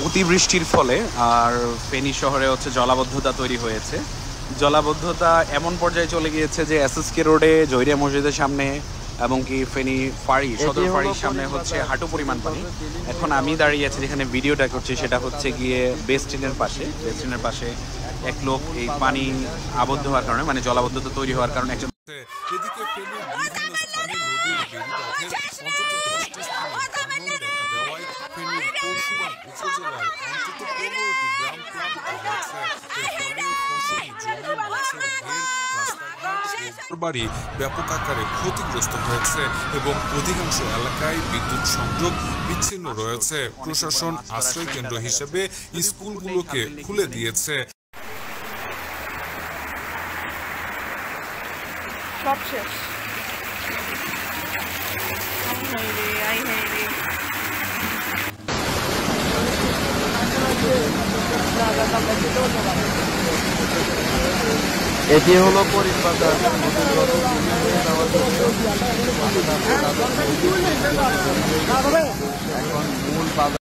অতিবৃষ্টির ফলে আর ফেনী শহরে হচ্ছে জলাবদ্ধতা তৈরি হয়েছে। জলাবদ্ধতা এমন পর্যায়ে চলে গিয়েছে যে এসএসকে রোডে জহিরিয়া মসজিদের সামনে এবং কি ফেনী ফাঁড়ি সদর ফাঁড়ির সামনে হচ্ছে হাঁটু পরিমাণ পানি। এখন আমি দাঁড়িয়ে আছি যেখানে ভিডিওটা করছি সেটা হচ্ছে গিয়ে বেস্টিনের পাশে এক লোক এই পানি আবদ্ধ হওয়ার কারণে মানে জলাবদ্ধতা তৈরি হওয়ার কারণে একজন এদিকে ফেনীর বিভিন্ন স্থানে নদীর বেড়িবাঁধের অন্তত 10টি স্থানে ভাঙন দেখা দেওয়ায় ফেনীর পরশুরাম উপজেলার অন্তত 15টি গ্রাম প্লাবিত হয়েছে। এর ফলে ফসলি জমি, মাছের ঘের, রাস্তাঘাট ও বাড়ি ব্যাপক আকারে ক্ষতিগ্রস্ত হয়েছে এবং অধিকাংশ এলাকায় বিদ্যুৎ সংযোগ বিচ্ছিন্ন রয়েছে। প্রশাসন আশ্রয় কেন্দ্র হিসেবে স্কুলগুলোকে খুলে দিয়েছে। সব শেষ। এটি হলো করিম বাজার।